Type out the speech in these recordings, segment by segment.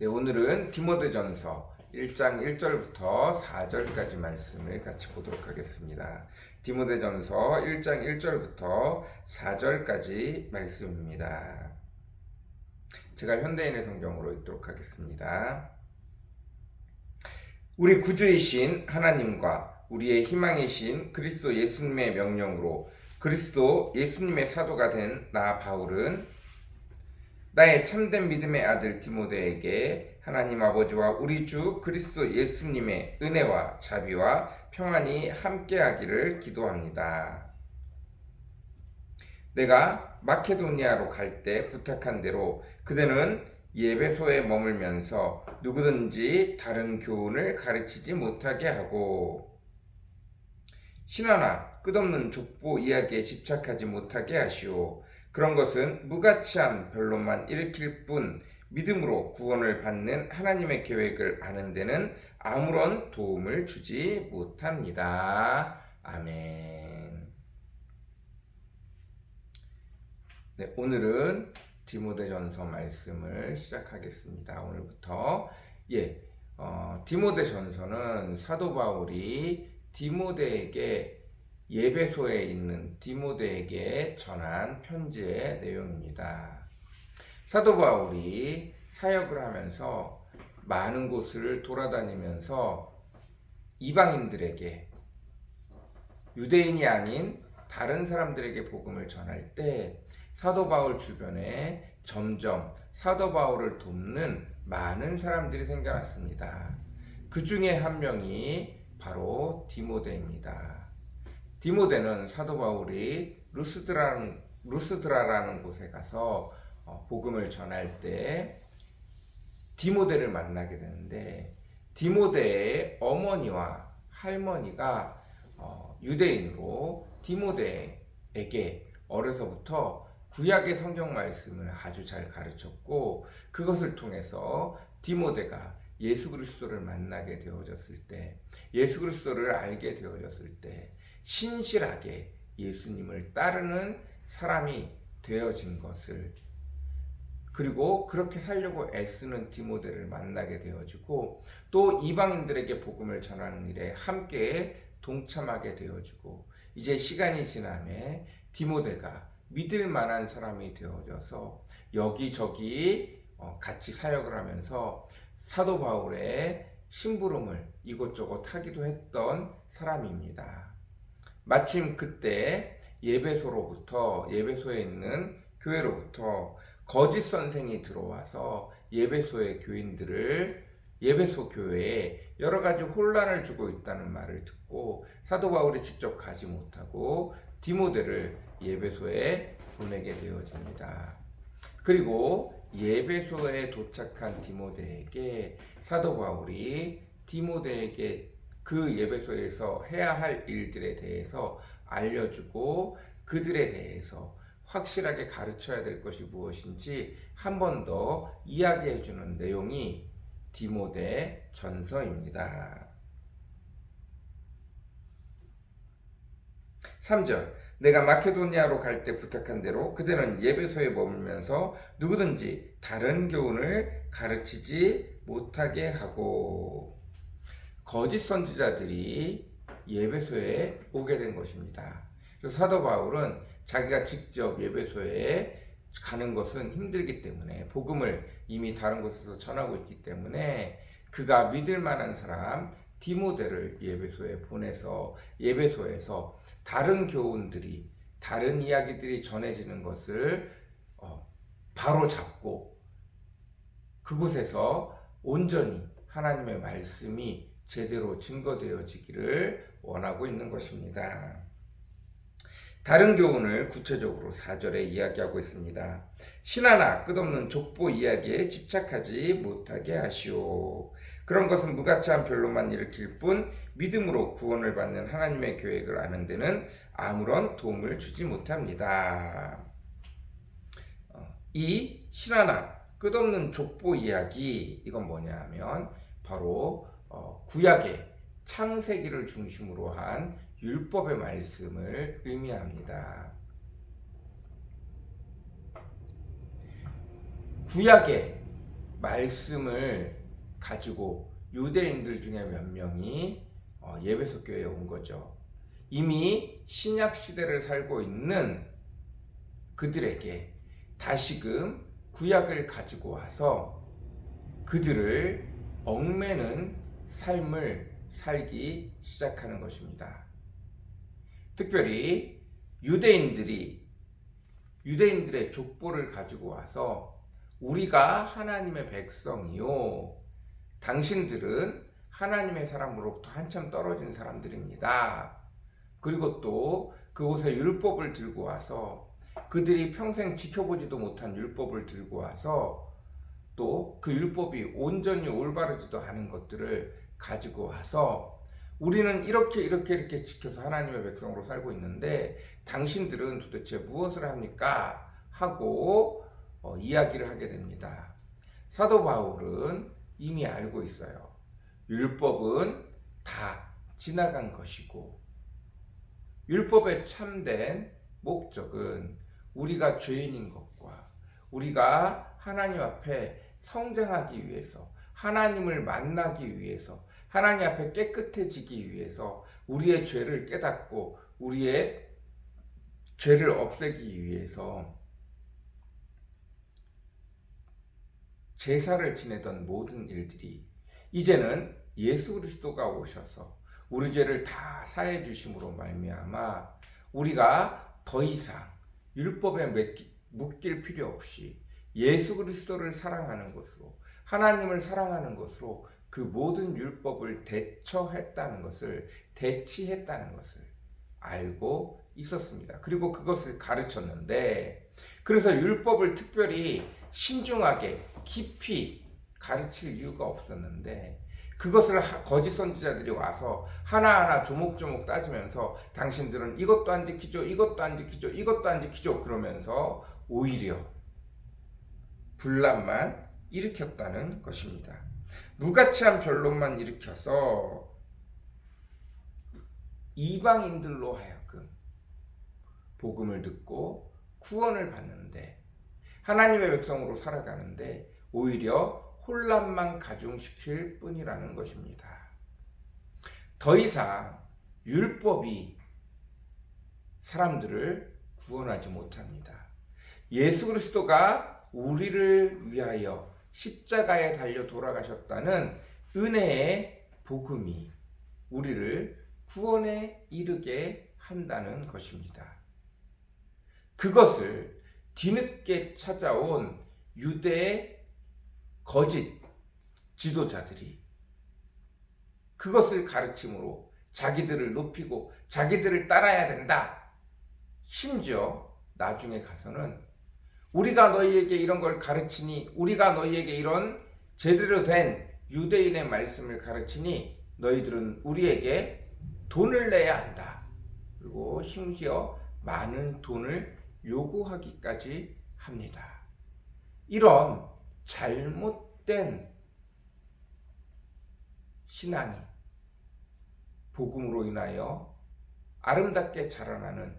네, 오늘은 디모데전서 1장 1절부터 4절까지 말씀을 같이 보도록 하겠습니다. 디모데전서 1장 1절부터 4절까지 말씀입니다. 제가 현대인의 성경으로 읽도록 하겠습니다. 우리 구주이신 하나님과 우리의 희망이신 그리스도 예수님의 명령으로 그리스도 예수님의 사도가 된 나 바울은 나의 참된 믿음의 아들 디모데에게 하나님 아버지와 우리 주 그리스도 예수님의 은혜와 자비와 평안이 함께하기를 기도합니다. 내가 마케도니아로 갈 때 부탁한 대로 그대는 예배소에 머물면서 누구든지 다른 교훈을 가르치지 못하게 하고 신화나 끝없는 족보 이야기에 집착하지 못하게 하시오. 그런 것은 무가치한 변론만 일으킬 뿐 믿음으로 구원을 받는 하나님의 계획을 아는 데는 아무런 도움을 주지 못합니다. 아멘. 네, 오늘은 디모데전서 말씀을 시작하겠습니다. 오늘부터 디모데전서는 사도 바울이 디모데에게 예배소에 있는 디모데에게 전한 편지의 내용입니다. 사도 바울이 사역을 하면서 많은 곳을 돌아다니면서 이방인들에게 유대인이 아닌 다른 사람들에게 복음을 전할 때 사도 바울 주변에 점점 사도 바울을 돕는 많은 사람들이 생겨났습니다. 그 중에 한 명이 바로 디모데입니다. 디모데는 사도 바울이 루스드라라는 곳에 가서 복음을 전할 때 디모데를 만나게 되는데 디모데의 어머니와 할머니가 유대인으로 디모데에게 어려서부터 구약의 성경 말씀을 아주 잘 가르쳤고 그것을 통해서 디모데가 예수 그리스도를 만나게 되어졌을 때 예수 그리스도를 알게 되어졌을 때 신실하게 예수님을 따르는 사람이 되어진 것을 그리고 그렇게 살려고 애쓰는 디모데를 만나게 되어지고 또 이방인들에게 복음을 전하는 일에 함께 동참하게 되어지고 이제 시간이 지나매 디모데가 믿을 만한 사람이 되어져서 여기저기 같이 사역을 하면서 사도 바울의 심부름을 이곳저곳 하기도 했던 사람입니다. 마침 그때 예배소에 있는 교회로부터 거짓 선생이 들어와서 예배소의 교인들을 예배소 교회에 여러 가지 혼란을 주고 있다는 말을 듣고 사도 바울이 직접 가지 못하고 디모데를 예배소에 보내게 되어집니다. 그리고 예배소에 도착한 디모데에게 사도 바울이 디모데에게 그 예배소에서 해야 할 일들에 대해서 알려주고 그들에 대해서 확실하게 가르쳐야 될 것이 무엇인지 한 번 더 이야기해주는 내용이 디모데 전서입니다. 3절 내가 마케도니아로 갈 때 부탁한 대로 그대는 예배소에 머물면서 누구든지 다른 교훈을 가르치지 못하게 하고 거짓 선지자들이 예배소에 오게 된 것입니다. 그래서 사도 바울은 자기가 직접 예배소에 가는 것은 힘들기 때문에 복음을 이미 다른 곳에서 전하고 있기 때문에 그가 믿을 만한 사람 디모데를 예배소에 보내서 예배소에서 다른 교훈들이 다른 이야기들이 전해지는 것을 바로 잡고 그곳에서 온전히 하나님의 말씀이 제대로 증거되어지기를 원하고 있는 것입니다. 다른 교훈을 구체적으로 4절에 이야기하고 있습니다. 신하나 끝없는 족보 이야기에 집착하지 못하게 하시오. 그런 것은 무가치한 변론만 일으킬 뿐 믿음으로 구원을 받는 하나님의 계획을 아는 데는 아무런 도움을 주지 못합니다. 이 신하나 끝없는 족보 이야기 이건 뭐냐 하면 바로 구약의 창세기를 중심으로 한 율법의 말씀을 의미합니다. 구약의 말씀을 가지고 유대인들 중에 몇 명이 예배소 교회에 온 거죠. 이미 신약 시대를 살고 있는 그들에게 다시금 구약을 가지고 와서 그들을 얽매는 삶을 살기 시작하는 것입니다. 특별히 유대인들의 족보를 가지고 와서 우리가 하나님의 백성이요, 당신들은 하나님의 사람으로부터 한참 떨어진 사람들입니다. 그리고 또 그곳에 율법을 들고 와서 그들이 평생 지켜보지도 못한 율법을 들고 와서 또 그 율법이 온전히 올바르지도 않은 것들을 가지고 와서 우리는 이렇게 지켜서 하나님의 백성으로 살고 있는데 당신들은 도대체 무엇을 합니까? 하고 이야기를 하게 됩니다. 사도 바울은 이미 알고 있어요. 율법은 다 지나간 것이고 율법의 참된 목적은 우리가 죄인인 것과 우리가 하나님 앞에 성장하기 위해서, 하나님을 만나기 위해서, 하나님 앞에 깨끗해지기 위해서 우리의 죄를 깨닫고 우리의 죄를 없애기 위해서 제사를 지내던 모든 일들이 이제는 예수 그리스도가 오셔서 우리 죄를 다 사해 주심으로 말미암아 우리가 더 이상 율법에 묶일 필요 없이 예수 그리스도를 사랑하는 것으로, 하나님을 사랑하는 것으로 그 모든 율법을 대치했다는 것을 알고 있었습니다. 그리고 그것을 가르쳤는데, 그래서 율법을 특별히 신중하게 깊이 가르칠 이유가 없었는데, 그것을 거짓 선지자들이 와서 하나하나 조목조목 따지면서 당신들은 이것도 안 지키죠, 이것도 안 지키죠, 이것도 안 지키죠 그러면서 오히려 분란만 일으켰다는 것입니다. 무가치한 변론만 일으켜서 이방인들로 하여금 복음을 듣고 구원을 받는데, 하나님의 백성으로 살아가는데 오히려 혼란만 가중시킬 뿐이라는 것입니다. 더 이상 율법이 사람들을 구원하지 못합니다. 예수 그리스도가 우리를 위하여 십자가에 달려 돌아가셨다는 은혜의 복음이 우리를 구원에 이르게 한다는 것입니다. 그것을 뒤늦게 찾아온 유대의 거짓 지도자들이 그것을 가르침으로 자기들을 높이고 자기들을 따라야 된다. 심지어 나중에 가서는 우리가 너희에게 이런 걸 가르치니, 우리가 너희에게 이런 제대로 된 유대인의 말씀을 가르치니 너희들은 우리에게 돈을 내야 한다. 그리고 심지어 많은 돈을 요구하기까지 합니다. 이런 잘못된 신앙이 복음으로 인하여 아름답게 자라나는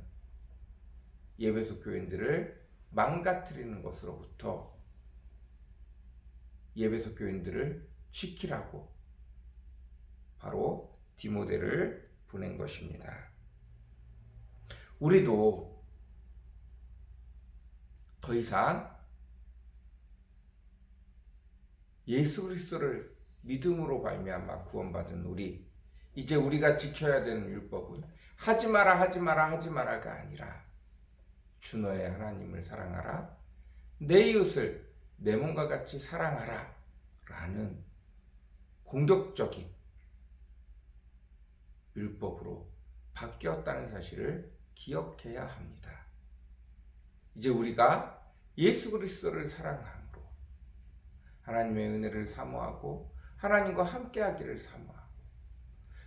예배소 교인들을 망가뜨리는 것으로부터 예배소 교인들을 지키라고 바로 디모데를 보낸 것입니다. 우리도 더 이상 예수 그리스도를 믿음으로 말미암아 구원받은 우리, 이제 우리가 지켜야 되는 율법은 하지 마라가 아니라 주 너의 하나님을 사랑하라, 내 이웃을 내 몸과 같이 사랑하라 라는 공격적인 율법으로 바뀌었다는 사실을 기억해야 합니다. 이제 우리가 예수 그리스도를 사랑함으로 하나님의 은혜를 사모하고 하나님과 함께하기를 사모하고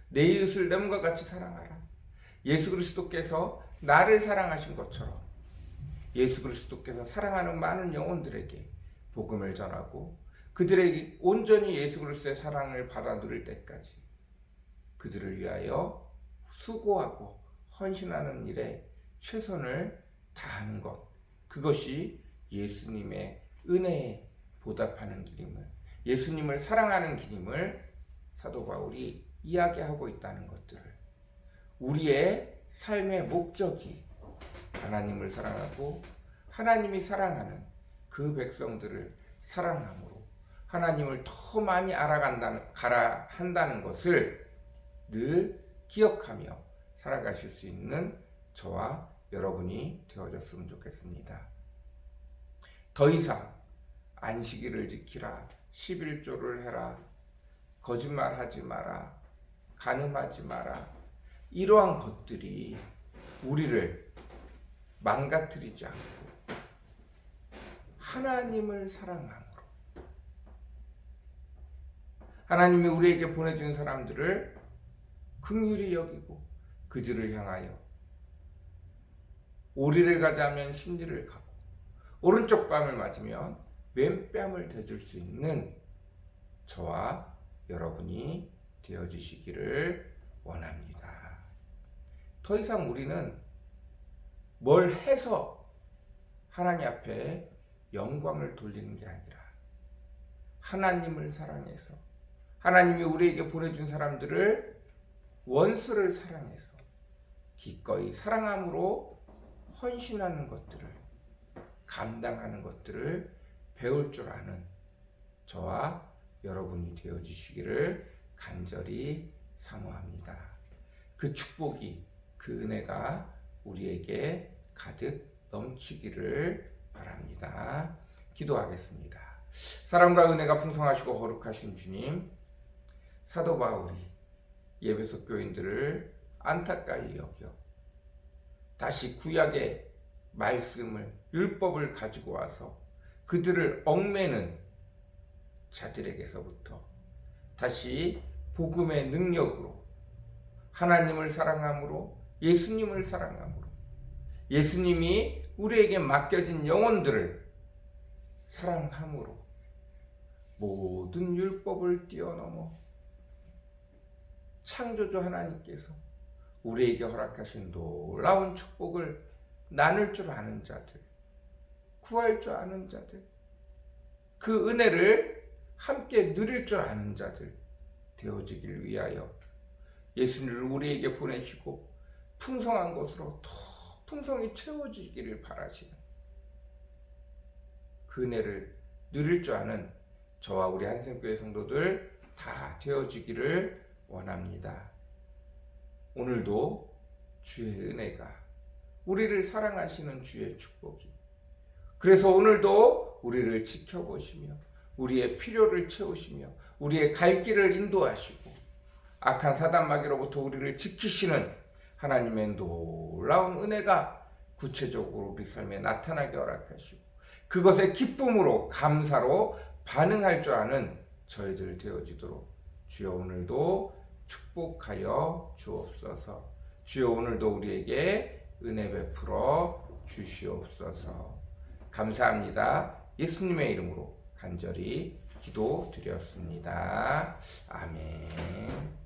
내 이웃을 내 몸과 같이 사랑하라. 예수 그리스도께서 나를 사랑하신 것처럼 예수 그리스도께서 사랑하는 많은 영혼들에게 복음을 전하고 그들에게 온전히 예수 그리스도의 사랑을 받아 누릴 때까지 그들을 위하여 수고하고 헌신하는 일에 최선을 다하는 것, 그것이 예수님의 은혜의 보답하는 길임을, 예수님을 사랑하는 길임을 사도 바울이 이야기하고 있다는 것들을, 우리의 삶의 목적이 하나님을 사랑하고 하나님이 사랑하는 그 백성들을 사랑함으로 하나님을 더 많이 알아가야 한다는 것을 늘 기억하며 살아가실 수 있는 저와 여러분이 되어졌으면 좋겠습니다. 더 이상 안식일을 지키라, 11조를 해라, 거짓말하지 마라, 간음하지 마라, 이러한 것들이 우리를 망가뜨리지 않고 하나님을 사랑함으로 하나님이 우리에게 보내준 사람들을 긍휼히 여기고 그들을 향하여 오리를 가자면 심리를 가고 오른쪽 뺨을 맞으면 왼뺨을 대줄 수 있는 저와 여러분이 되어주시기를 원합니다. 더 이상 우리는 뭘 해서 하나님 앞에 영광을 돌리는 게 아니라 하나님을 사랑해서 하나님이 우리에게 보내준 사람들을 원수를 사랑해서 기꺼이 사랑함으로 헌신하는 것들을, 감당하는 것들을 배울 줄 아는 저와 여러분이 되어주시기를 간절히 사모합니다. 그 축복이, 그 은혜가 우리에게 가득 넘치기를 바랍니다. 기도하겠습니다. 사랑과 은혜가 풍성하시고 거룩하신 주님, 사도 바울이 예배소 교인들을 안타까이 여겨 다시 구약의 말씀을, 율법을 가지고 와서 그들을 얽매는 자들에게서부터 다시 복음의 능력으로 하나님을 사랑함으로, 예수님을 사랑함으로, 예수님이 우리에게 맡겨진 영혼들을 사랑함으로 모든 율법을 뛰어넘어 창조주 하나님께서 우리에게 허락하신 놀라운 축복을 나눌 줄 아는 자들, 구할 줄 아는 자들, 그 은혜를 함께 누릴 줄 아는 자들 되어지길 위하여 예수님을 우리에게 보내시고 풍성한 것으로 더 풍성히 채워지기를 바라시는 그 은혜를 누릴 줄 아는 저와 우리 한샘교회 성도들 다 되어지기를 원합니다. 오늘도 주의 은혜가, 우리를 사랑하시는 주의 축복이, 그래서 오늘도 우리를 지켜보시며 우리의 필요를 채우시며 우리의 갈 길을 인도하시고 악한 사단 마귀로부터 우리를 지키시는 하나님의 놀라운 은혜가 구체적으로 우리 삶에 나타나게 허락하시고 그것의 기쁨으로, 감사로 반응할 줄 아는 저희들 되어지도록 주여 오늘도 축복하여 주옵소서. 주여 오늘도 우리에게 은혜 베풀어 주시옵소서. 감사합니다. 예수님의 이름으로 간절히 기도드렸습니다. 아멘.